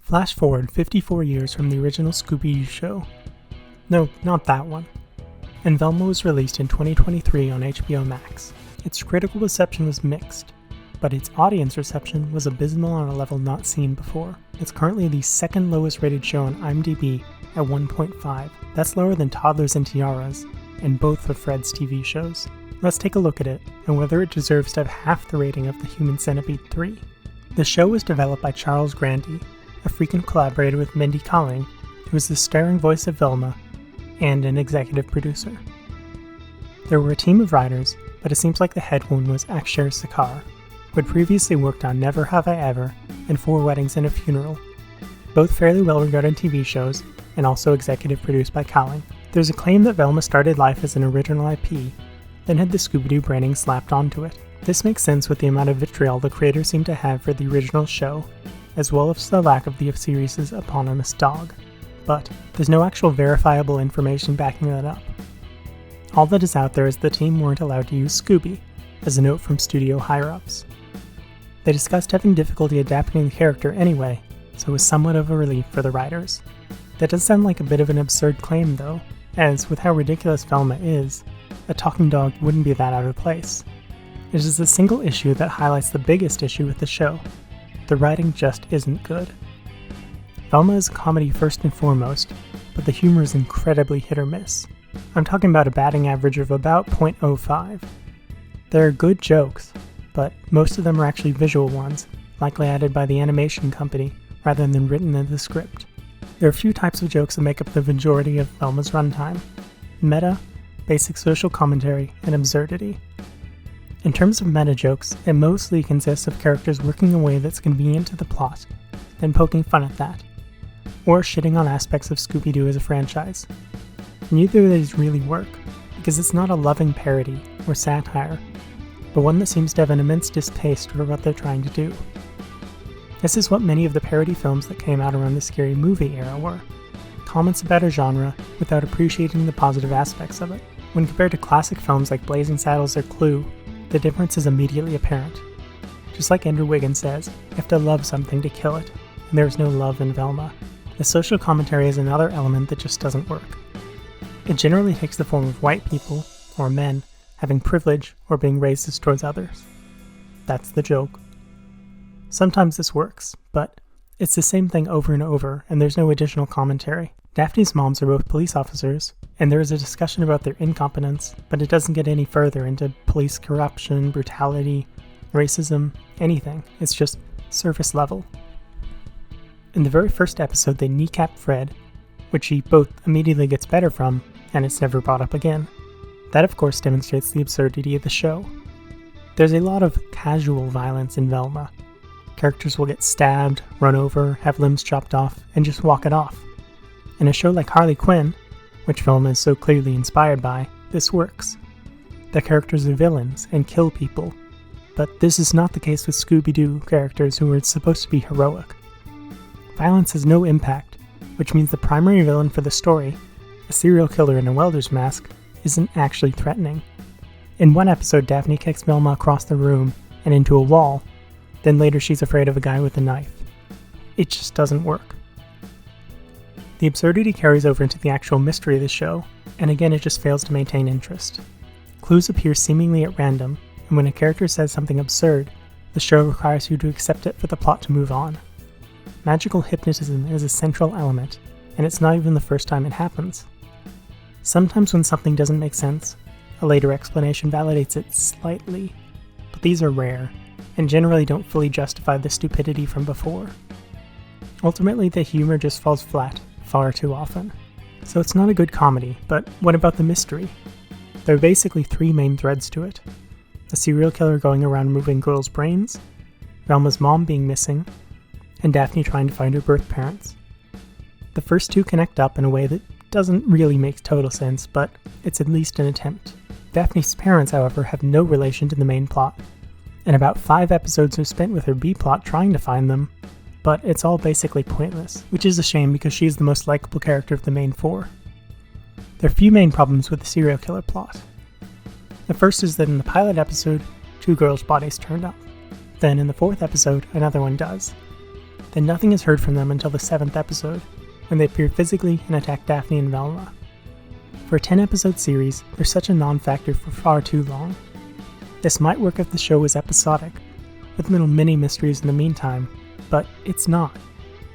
Flash forward 54 years from the original Scooby-Doo show. No, not that one. And Velma was released in 2023 on HBO Max. Its critical reception was mixed, but its audience reception was abysmal on a level not seen before. It's currently the second lowest rated show on IMDb at 1.5. That's lower than Toddlers and Tiaras, and both of Fred's TV shows. Let's take a look at it, and whether it deserves to have half the rating of The Human Centipede 3. The show was developed by Charles Grandy, a frequent collaborator with Mindy Kaling, who is the starring voice of Velma, and an executive producer. There were a team of writers, but it seems like the head one was Akshay Sarkar, who had previously worked on Never Have I Ever and 4 Weddings and a Funeral, both fairly well-regarded TV shows, and also executive produced by Kaling. There's a claim that Velma started life as an original IP, then had the Scooby-Doo branding slapped onto it. This makes sense with the amount of vitriol the creators seem to have for the original show, as well as the lack of the series' eponymous dog. But there's no actual verifiable information backing that up. All that is out there is the team weren't allowed to use Scooby, as a note from studio higher-ups. They discussed having difficulty adapting the character anyway, so it was somewhat of a relief for the writers. That does sound like a bit of an absurd claim though, as with how ridiculous Velma is, a talking dog wouldn't be that out of place. It is a single issue that highlights the biggest issue with the show. The writing just isn't good. Velma is a comedy first and foremost, but the humor is incredibly hit or miss. I'm talking about a batting average of about .05. There are good jokes, but most of them are actually visual ones, likely added by the animation company rather than written in the script. There are a few types of jokes that make up the majority of Velma's runtime: meta, basic social commentary, and absurdity. In terms of meta jokes, it mostly consists of characters working in a way that's convenient to the plot, then poking fun at that, or shitting on aspects of Scooby-Doo as a franchise. Neither of these really work, because it's not a loving parody or satire, but one that seems to have an immense distaste for what they're trying to do. This is what many of the parody films that came out around the Scary Movie era were: comments about a genre without appreciating the positive aspects of it. When compared to classic films like Blazing Saddles or Clue, the difference is immediately apparent. Just like Andrew Wiggins says, you have to love something to kill it, and there is no love in Velma. The social commentary is another element that just doesn't work. It generally takes the form of white people, or men, having privilege or being racist towards others. That's the joke. Sometimes this works, but it's the same thing over and over, and there's no additional commentary. Daphne's moms are both police officers, and there is a discussion about their incompetence, but it doesn't get any further into police corruption, brutality, racism, anything. It's just surface level. In the very first episode, they kneecap Fred, which he both immediately gets better from, and it's never brought up again. That of course demonstrates the absurdity of the show. There's a lot of casual violence in Velma. Characters will get stabbed, run over, have limbs chopped off, and just walk it off. In a show like Harley Quinn, which Velma is so clearly inspired by, this works. The characters are villains and kill people, but this is not the case with Scooby-Doo characters who are supposed to be heroic. Violence has no impact, which means the primary villain for the story, a serial killer in a welder's mask, isn't actually threatening. In one episode, Daphne kicks Velma across the room and into a wall, then later she's afraid of a guy with a knife. It just doesn't work. The absurdity carries over into the actual mystery of the show, and again it just fails to maintain interest. Clues appear seemingly at random, and when a character says something absurd, the show requires you to accept it for the plot to move on. Magical hypnotism is a central element, and it's not even the first time it happens. Sometimes when something doesn't make sense, a later explanation validates it slightly, but these are rare, and generally don't fully justify the stupidity from before. Ultimately, the humor just falls flat far too often. So it's not a good comedy, but what about the mystery? There are basically 3 main threads to it: a serial killer going around removing girls' brains, Velma's mom being missing, and Daphne trying to find her birth parents. The first 2 connect up in a way that doesn't really make total sense, but it's at least an attempt. Daphne's parents, however, have no relation to the main plot, and about 5 episodes are spent with her B-plot trying to find them, but it's all basically pointless, which is a shame because she is the most likable character of the main 4. There are a few main problems with the serial killer plot. The first is that in the pilot episode, 2 girls' bodies turned up. Then in the 4th episode, another one does. Then nothing is heard from them until the 7th episode, when they appear physically and attack Daphne and Velma. For a 10-episode series, they're such a non-factor for far too long. This might work if the show was episodic, with little mini-mysteries in the meantime, but it's not.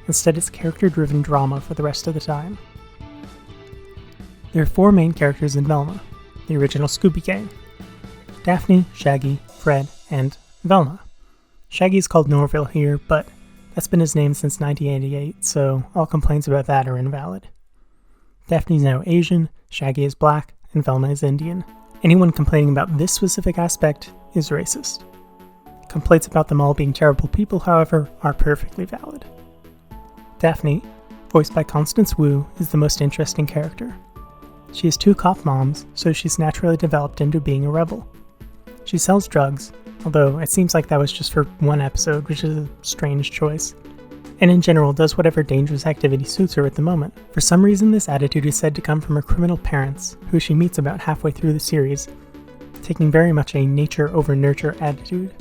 Instead, it's character-driven drama for the rest of the time. There are 4 main characters in Velma, the original Scooby Gang: Daphne, Shaggy, Fred, and Velma. Shaggy is called Norville here, but that's been his name since 1988, so all complaints about that are invalid. Daphne's now Asian, Shaggy is black, and Velma is Indian. Anyone complaining about this specific aspect is racist. Complaints about them all being terrible people, however, are perfectly valid. Daphne, voiced by Constance Wu, is the most interesting character. She has 2 cop moms, so she's naturally developed into being a rebel. She sells drugs, although it seems like that was just for 1 episode, which is a strange choice, and in general does whatever dangerous activity suits her at the moment. For some reason, this attitude is said to come from her criminal parents, who she meets about halfway through the series, taking very much a nature over nurture attitude.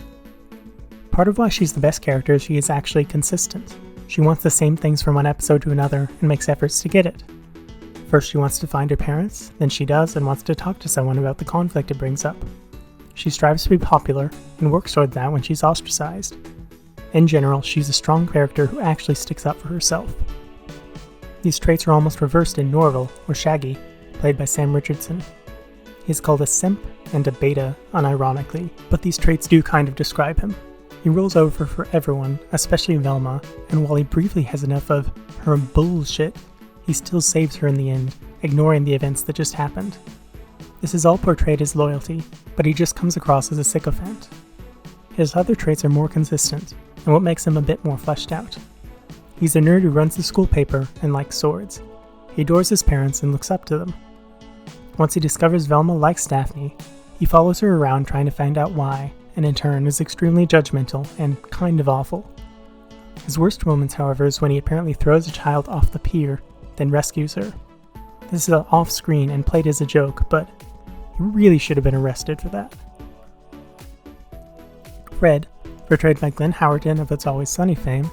Part of why she's the best character is she is actually consistent. She wants the same things from one episode to another and makes efforts to get it. First she wants to find her parents, then she does and wants to talk to someone about the conflict it brings up. She strives to be popular and works toward that when she's ostracized. In general, she's a strong character who actually sticks up for herself. These traits are almost reversed in Norville, or Shaggy, played by Sam Richardson. He is called a simp and a beta, unironically, but these traits do kind of describe him. He rolls over for everyone, especially Velma, and while he briefly has enough of her bullshit, he still saves her in the end, ignoring the events that just happened. This is all portrayed as loyalty, but he just comes across as a sycophant. His other traits are more consistent, and what makes him a bit more fleshed out. He's a nerd who runs the school paper and likes swords. He adores his parents and looks up to them. Once he discovers Velma likes Daphne, he follows her around trying to find out why, and in turn is extremely judgmental and kind of awful. His worst moments, however, is when he apparently throws a child off the pier, then rescues her. This is off-screen and played as a joke, but he really should have been arrested for that. Fred, portrayed by Glenn Howerton of It's Always Sunny fame,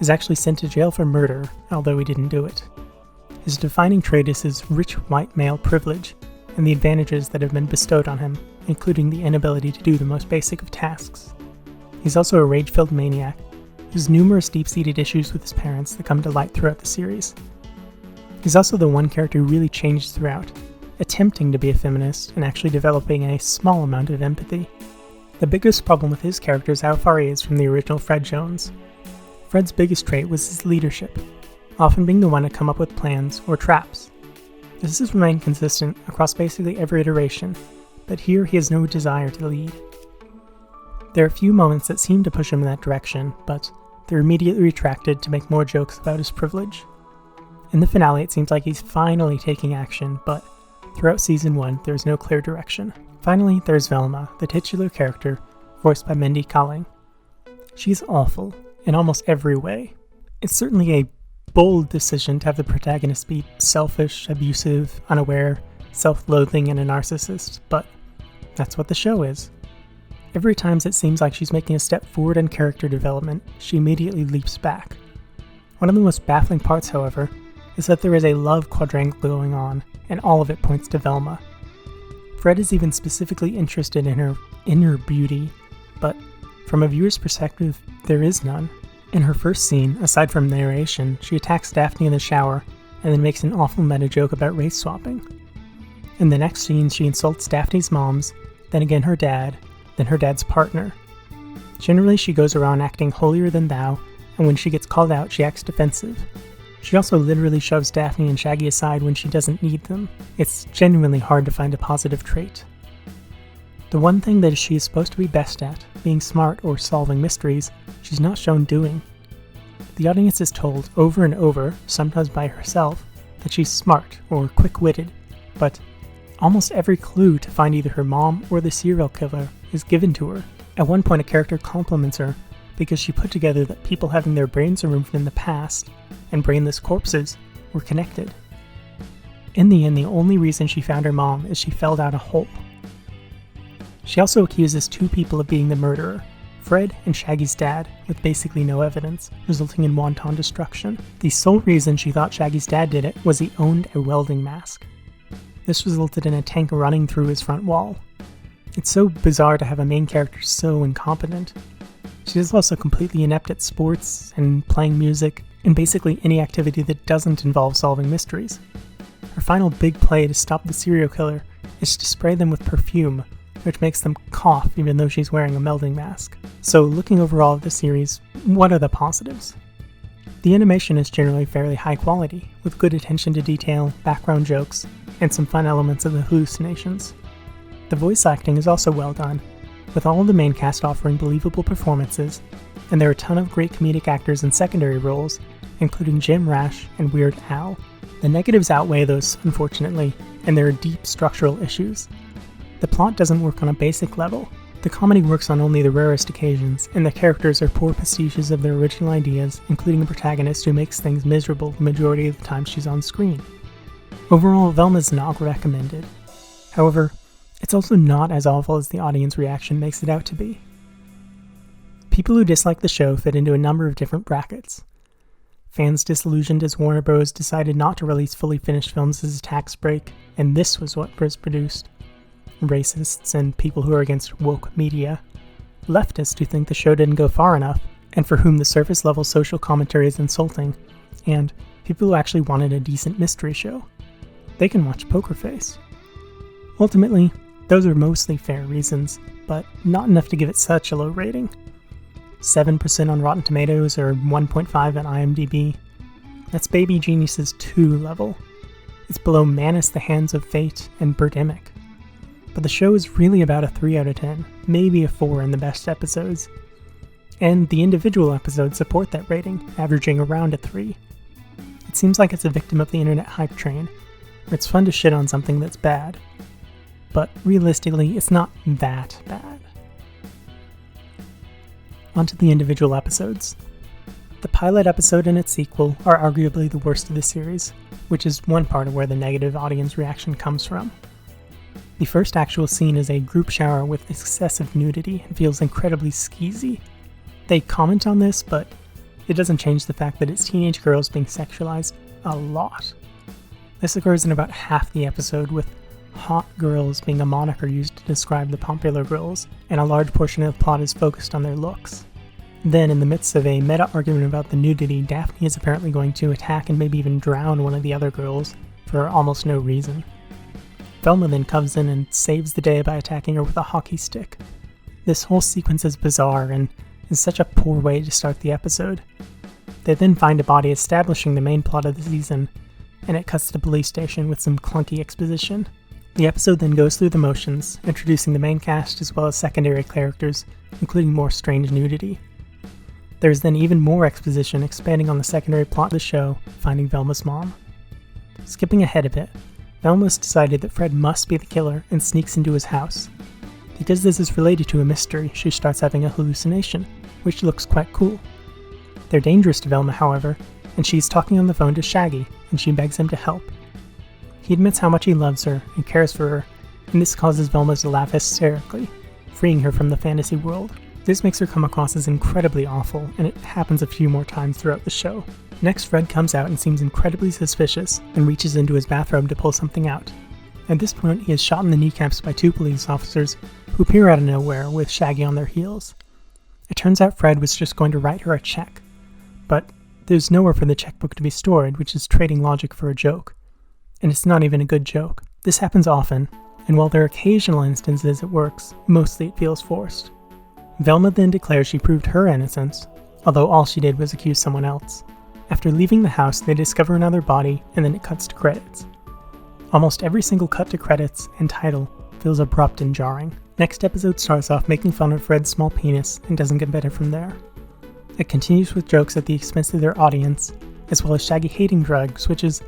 is actually sent to jail for murder, although he didn't do it. His defining trait is his rich white male privilege, and the advantages that have been bestowed on him, including the inability to do the most basic of tasks. He's also a rage-filled maniac, who has numerous deep-seated issues with his parents that come to light throughout the series. He's also the one character who really changed throughout, attempting to be a feminist and actually developing a small amount of empathy. The biggest problem with his character is how far he is from the original Fred Jones. Fred's biggest trait was his leadership, often being the one to come up with plans or traps. This has remained consistent across basically every iteration, but here he has no desire to lead. There are a few moments that seem to push him in that direction, but they're immediately retracted to make more jokes about his privilege. In the finale, it seems like he's finally taking action, but throughout Season 1, there is no clear direction. Finally, there's Velma, the titular character, voiced by Mindy Kaling. She's awful, in almost every way. It's certainly a bold decision to have the protagonist be selfish, abusive, unaware, self-loathing, and a narcissist, but that's what the show is. Every time it seems like she's making a step forward in character development, she immediately leaps back. One of the most baffling parts, however, is that there is a love quadrangle going on, and all of it points to Velma. Fred is even specifically interested in her inner beauty, but from a viewer's perspective, there is none. In her first scene, aside from narration, she attacks Daphne in the shower, and then makes an awful meta joke about race swapping. In the next scene, she insults Daphne's moms, then again her dad, then her dad's partner. Generally, she goes around acting holier than thou, and when she gets called out, she acts defensive. She also literally shoves Daphne and Shaggy aside when she doesn't need them. It's genuinely hard to find a positive trait. The one thing that she is supposed to be best at, being smart or solving mysteries, she's not shown doing. The audience is told over and over, sometimes by herself, that she's smart or quick-witted, but almost every clue to find either her mom or the serial killer is given to her. At one point, a character compliments her because she put together that people having their brains removed in the past and brainless corpses were connected. In the end, the only reason she found her mom is she fell down a hole. She also accuses 2 people of being the murderer, Fred and Shaggy's dad, with basically no evidence, resulting in wanton destruction. The sole reason she thought Shaggy's dad did it was he owned a welding mask. This resulted in a tank running through his front wall. It's so bizarre to have a main character so incompetent. She is also completely inept at sports and playing music, and basically any activity that doesn't involve solving mysteries. Her final big play to stop the serial killer is to spray them with perfume, which makes them cough even though she's wearing a melding mask. So looking overall at the series, what are the positives? The animation is generally fairly high quality, with good attention to detail, background jokes, and some fun elements of the hallucinations. The voice acting is also well done, with all of the main cast offering believable performances, and there are a ton of great comedic actors in secondary roles, including Jim Rash and Weird Al. The negatives outweigh those, unfortunately, and there are deep structural issues. The plot doesn't work on a basic level. The comedy works on only the rarest occasions, and the characters are poor pastiches of their original ideas, including a protagonist who makes things miserable the majority of the time she's on screen. Overall, Velma's not recommended. However, it's also not as awful as the audience reaction makes it out to be. People who dislike the show fit into a number of different brackets. Fans disillusioned as Warner Bros. Decided not to release fully finished films as a tax break, and this was what was produced. Racists and people who are against woke media. Leftists who think the show didn't go far enough, and for whom the surface-level social commentary is insulting. And people who actually wanted a decent mystery show. They can watch Poker Face. Ultimately, those are mostly fair reasons, but not enough to give it such a low rating. 7% on Rotten Tomatoes or 1.5 on IMDb. That's Baby Genius's 2 level. It's below Manus the Hands of Fate and Birdemic. But the show is really about a 3 out of 10, maybe a 4 in the best episodes. And the individual episodes support that rating, averaging around a 3. It seems like it's a victim of the internet hype train, where it's fun to shit on something that's bad. But realistically, it's not that bad. Onto the individual episodes. The pilot episode and its sequel are arguably the worst of the series, which is one part of where the negative audience reaction comes from. The first actual scene is a group shower with excessive nudity and feels incredibly skeezy. They comment on this, but it doesn't change the fact that it's teenage girls being sexualized a lot. This occurs in about half the episode, with hot girls being a moniker used to describe the popular girls, and a large portion of the plot is focused on their looks. Then, in the midst of a meta-argument about the nudity, Daphne is apparently going to attack and maybe even drown one of the other girls for almost no reason. Velma then comes in and saves the day by attacking her with a hockey stick. This whole sequence is bizarre and is such a poor way to start the episode. They then find a body establishing the main plot of the season, and it cuts to the police station with some clunky exposition. The episode then goes through the motions, introducing the main cast as well as secondary characters, including more strange nudity. There is then even more exposition expanding on the secondary plot of the show, finding Velma's mom. Skipping ahead a bit, Velma has decided that Fred must be the killer and sneaks into his house. Because this is related to a mystery, she starts having a hallucination, which looks quite cool. They're dangerous to Velma, however, and she's talking on the phone to Shaggy, and she begs him to help. He admits how much he loves her and cares for her, and this causes Velma to laugh hysterically, freeing her from the fantasy world. This makes her come across as incredibly awful, and it happens a few more times throughout the show. Next, Fred comes out and seems incredibly suspicious, and reaches into his bathrobe to pull something out. At this point, he is shot in the kneecaps by 2 police officers, who appear out of nowhere with Shaggy on their heels. It turns out Fred was just going to write her a check, but there's nowhere for the checkbook to be stored, which is trading logic for a joke. And it's not even a good joke. This happens often, and while there are occasional instances it works, mostly it feels forced. Velma then declares she proved her innocence, although all she did was accuse someone else. After leaving the house, they discover another body, and then it cuts to credits. Almost every single cut to credits and title feels abrupt and jarring. Next episode starts off making fun of Fred's small penis and doesn't get better from there. It continues with jokes at the expense of their audience, as well as Shaggy hating drugs, which is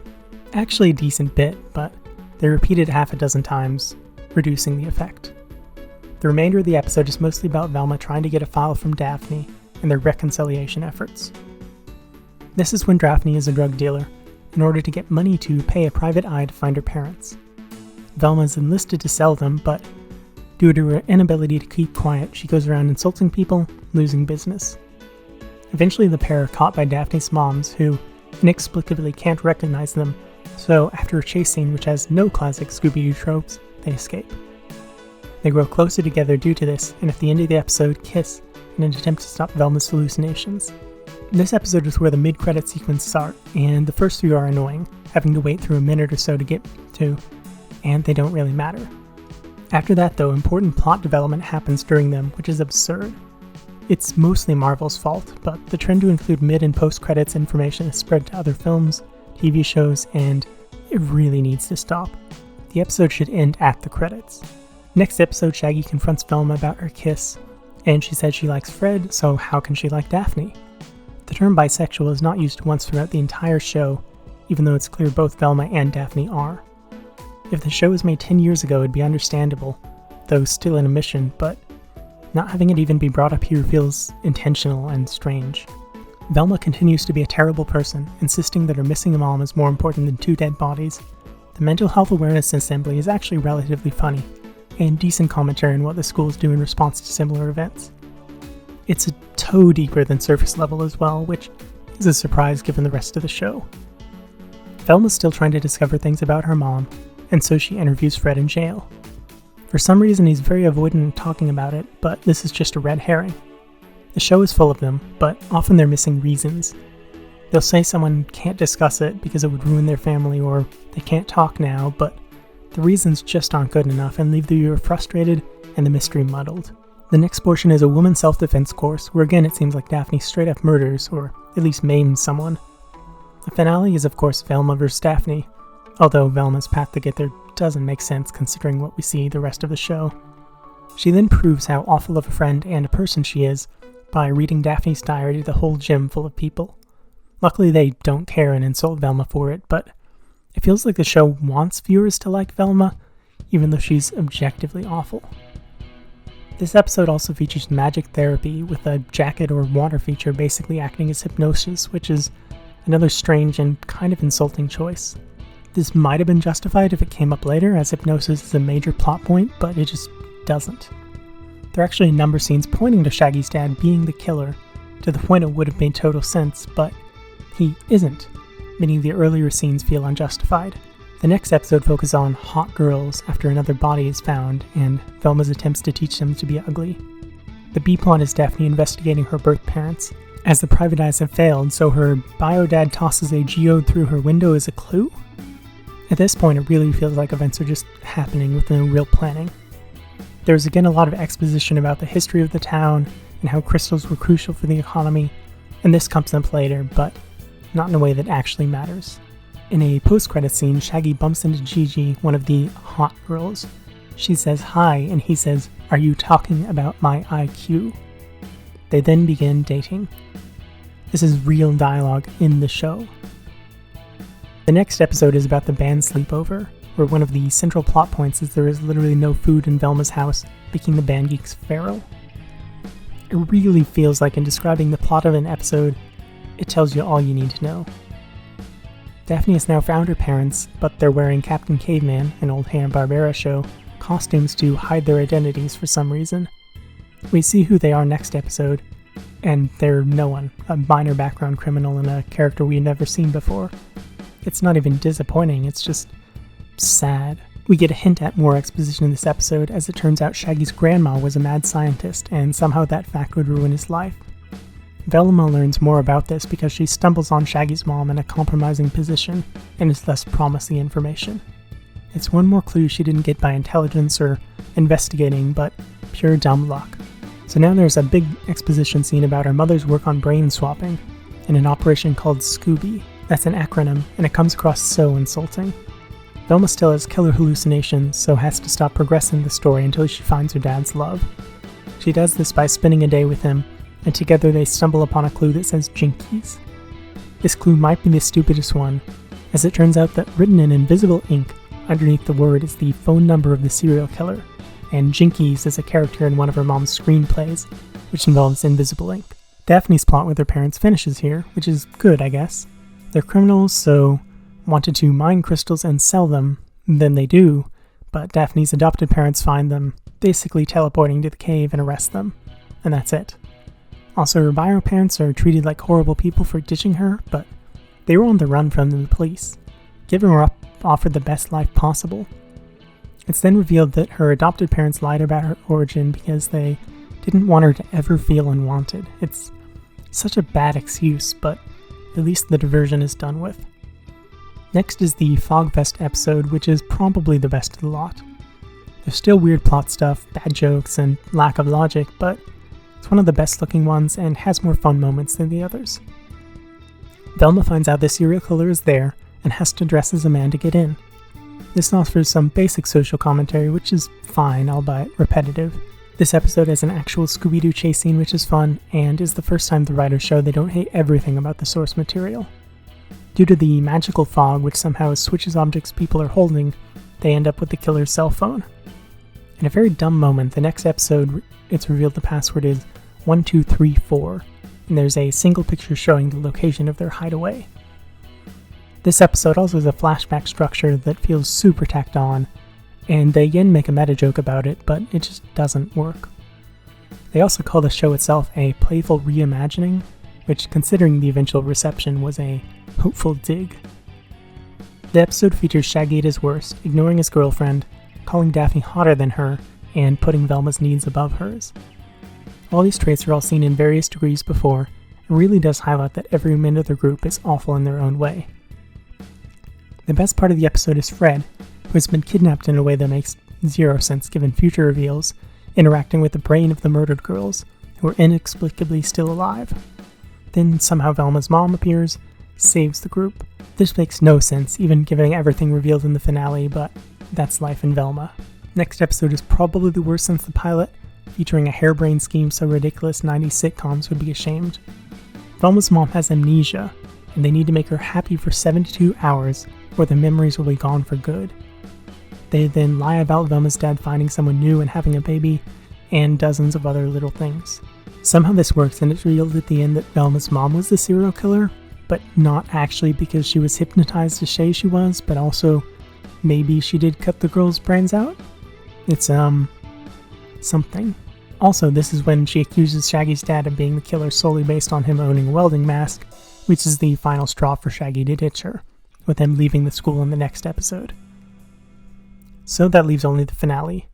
actually a decent bit, but they're repeated half a dozen times, reducing the effect. The remainder of the episode is mostly about Velma trying to get a file from Daphne and their reconciliation efforts. This is when Daphne is a drug dealer, in order to get money to pay a private eye to find her parents. Velma is enlisted to sell them, but Due to her inability to keep quiet, she goes around insulting people, losing business. Eventually the pair are caught by Daphne's moms, who inexplicably can't recognize them, so after a chase scene which has no classic Scooby-Doo tropes, they escape. They grow closer together due to this, and at the end of the episode, kiss in an attempt to stop Velma's hallucinations. This episode is where the mid-credit sequences start, and the first few are annoying, having to wait through a minute or so to get to, and they don't really matter. After that though, important plot development happens during them, which is absurd. It's mostly Marvel's fault, but the trend to include mid and post-credits information has spread to other films, TV shows, and it really needs to stop. The episode should end at the credits. Next episode, Shaggy confronts Velma about her kiss, and she says she likes Fred, so how can she like Daphne? The term bisexual is not used once throughout the entire show, even though it's clear both Velma and Daphne are. If the show was made 10 years ago, it'd be understandable, though still an omission, but not having it even be brought up here feels intentional and strange. Velma continues to be a terrible person, insisting that her missing mom is more important than 2 dead bodies. The mental health awareness assembly is actually relatively funny, and decent commentary on what the schools do in response to similar events. It's a toe deeper than surface level as well, which is a surprise given the rest of the show. Velma's still trying to discover things about her mom, and so she interviews Fred in jail. For some reason he's very avoidant in talking about it, but this is just a red herring. The show is full of them, but often they're missing reasons. They'll say someone can't discuss it because it would ruin their family, or they can't talk now, but the reasons just aren't good enough and leave the viewer frustrated and the mystery muddled. The next portion is a woman's self-defense course, where again it seems like Daphne straight up murders, or at least maims someone. The finale is of course Velma vs. Daphne, although Velma's path to get there doesn't make sense considering what we see the rest of the show. She then proves how awful of a friend and a person she is by reading Daphne's diary to the whole gym full of people. Luckily they don't care and insult Velma for it, but it feels like the show wants viewers to like Velma, even though she's objectively awful. This episode also features magic therapy, with a jacket or water feature basically acting as hypnosis, which is another strange and kind of insulting choice. This might have been justified if it came up later, as hypnosis is a major plot point, but it just doesn't. There are actually a number of scenes pointing to Shaggy's dad being the killer, to the point it would have made total sense, but he isn't, meaning the earlier scenes feel unjustified. The next episode focuses on hot girls after another body is found, and Velma's attempts to teach them to be ugly. The B-plot is Daphne investigating her birth parents, as the private eyes have failed, so her bio dad tosses a geode through her window as a clue? At this point, it really feels like events are just happening with no real planning. There's again a lot of exposition about the history of the town and how crystals were crucial for the economy, and this comes up later, but not in a way that actually matters. In a post-credit scene, Shaggy bumps into Gigi, one of the hot girls. She says hi, and he says, "Are you talking about my IQ?" They then begin dating. This is real dialogue in the show. The next episode is about the band sleepover, where one of the central plot points is there is literally no food in Velma's house, making the band geeks feral. It really feels like in describing the plot of an episode, it tells you all you need to know. Daphne has now found her parents, but they're wearing Captain Caveman, an old Hanna-Barbera show, costumes to hide their identities for some reason. We see who they are next episode, and they're no one, a minor background criminal and a character we've never seen before. It's not even disappointing, it's just sad. We get a hint at more exposition in this episode, as it turns out Shaggy's grandma was a mad scientist, and somehow that fact would ruin his life. Velma learns more about this because she stumbles on Shaggy's mom in a compromising position, and is thus promised the information. It's one more clue she didn't get by intelligence or investigating, but pure dumb luck. So now there's a big exposition scene about her mother's work on brain swapping, in an operation called Scooby. That's an acronym, and it comes across so insulting. Velma still has killer hallucinations, so has to stop progressing the story until she finds her dad's love. She does this by spending a day with him, and together they stumble upon a clue that says Jinkies. This clue might be the stupidest one, as it turns out that written in invisible ink underneath the word is the phone number of the serial killer, and Jinkies is a character in one of her mom's screenplays, which involves invisible ink. Daphne's plot with her parents finishes here, which is good, I guess. They're criminals, so wanted to mine crystals and sell them, then they do, but Daphne's adopted parents find them. basically teleporting to the cave and arrest them, and that's it. Also, her bio parents are treated like horrible people for ditching her, but they were on the run from the police. Giving her up offered the best life possible. It's then revealed that her adopted parents lied about her origin because they didn't want her to ever feel unwanted. It's such a bad excuse, but at least the diversion is done with. Next is the Fogfest episode, which is probably the best of the lot. There's still weird plot stuff, bad jokes, and lack of logic, but it's one of the best looking ones and has more fun moments than the others. Velma finds out the serial killer is there and has to dress as a man to get in. This offers some basic social commentary, which is fine, albeit repetitive. This episode has an actual Scooby-Doo chase scene, which is fun, and is the first time the writers show they don't hate everything about the source material. Due to the magical fog, which somehow switches objects people are holding, they end up with the killer's cell phone. In a very dumb moment, the next episode, it's revealed the password is 1234, and there's a single picture showing the location of their hideaway. This episode also has a flashback structure that feels super tacked on, and they again make a meta joke about it, but it just doesn't work. They also call the show itself a playful reimagining, which, considering the eventual reception, was a hopeful dig. The episode features Shaggy at his worst, ignoring his girlfriend, calling Daphne hotter than her, and putting Velma's needs above hers. All these traits are all seen in various degrees before, and really does highlight that every member of the group is awful in their own way. The best part of the episode is Fred, who has been kidnapped in a way that makes zero sense given future reveals, interacting with the brain of the murdered girls, who are inexplicably still alive. Then somehow Velma's mom appears, saves the group. This makes no sense, even given everything revealed in the finale, but that's life in Velma. Next episode is probably the worst since the pilot, featuring a harebrained scheme so ridiculous 90s sitcoms would be ashamed. Velma's mom has amnesia, and they need to make her happy for 72 hours, or the memories will be gone for good. They then lie about Velma's dad finding someone new and having a baby, and dozens of other little things. Somehow this works, and it's revealed at the end that Velma's mom was the serial killer, but not actually because she was hypnotized to say she was, but also maybe she did cut the girl's brains out? It's, something. Also, this is when she accuses Shaggy's dad of being the killer solely based on him owning a welding mask, which is the final straw for Shaggy to ditch her, with him leaving the school in the next episode. So that leaves only the finale.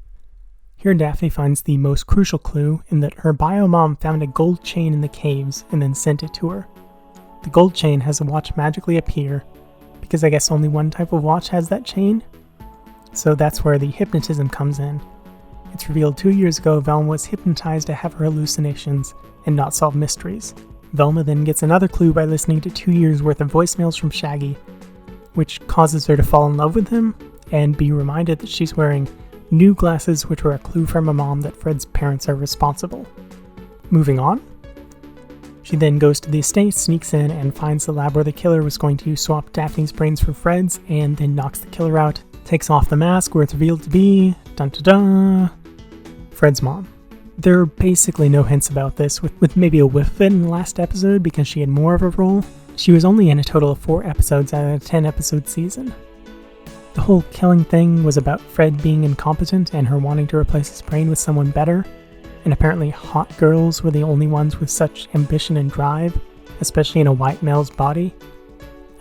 Here Daphne finds the most crucial clue in that her bio mom found a gold chain in the caves and then sent it to her. The gold chain has a watch magically appear, because I guess only one type of watch has that chain. So that's where the hypnotism comes in. It's revealed 2 years ago Velma was hypnotized to have her hallucinations and not solve mysteries. Velma then gets another clue by listening to 2 years worth of voicemails from Shaggy, which causes her to fall in love with him and be reminded that she's wearing new glasses, which were a clue from her mom that Fred's parents are responsible. Moving on. She then goes to the estate, sneaks in, and finds the lab where the killer was going to swap Daphne's brains for Fred's, and then knocks the killer out, takes off the mask where it's revealed to be, dun-dun-dun, Fred's mom. There are basically no hints about this, with maybe a whiff of it in the last episode because she had more of a role. She was only in a total of 4 episodes out of a 10-episode season. The whole killing thing was about Fred being incompetent and her wanting to replace his brain with someone better, and apparently hot girls were the only ones with such ambition and drive, especially in a white male's body.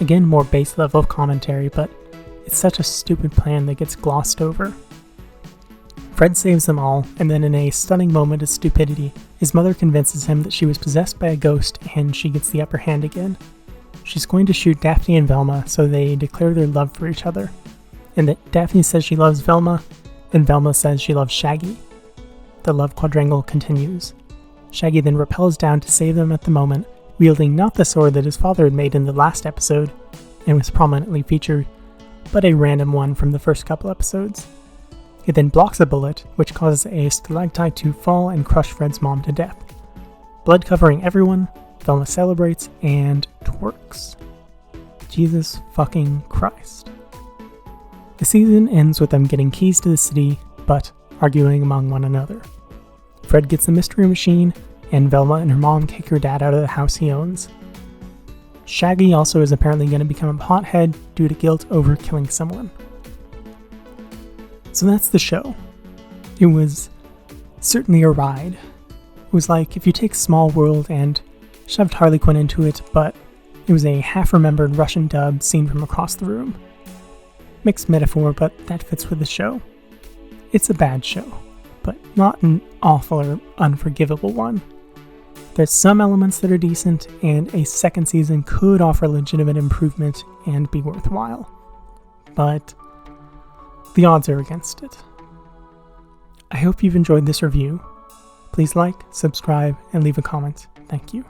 Again, more base level of commentary, but it's such a stupid plan that gets glossed over. Fred saves them all, and then in a stunning moment of stupidity, his mother convinces him that she was possessed by a ghost and she gets the upper hand again. She's going to shoot Daphne and Velma, so they declare their love for each other. And that Daphne says she loves Velma, and Velma says she loves Shaggy. The love quadrangle continues. Shaggy then rappels down to save them at the moment, wielding not the sword that his father had made in the last episode, and was prominently featured, but a random one from the first couple episodes. He then blocks a bullet, which causes a stalactite to fall and crush Fred's mom to death. Blood covering everyone, Velma celebrates and twerks. Jesus fucking Christ. The season ends with them getting keys to the city, but arguing among one another. Fred gets the mystery machine, and Velma and her mom kick her dad out of the house he owns. Shaggy also is apparently going to become a hothead due to guilt over killing someone. So that's the show. It was certainly a ride. It was like if you take Small World and shoved Harley Quinn into it, but it was a half-remembered Russian dub seen from across the room. Mixed metaphor, but that fits with the show. It's a bad show, but not an awful or unforgivable one. There's some elements that are decent, and a second season could offer legitimate improvement and be worthwhile. But the odds are against it. I hope you've enjoyed this review. Please like, subscribe, and leave a comment. Thank you.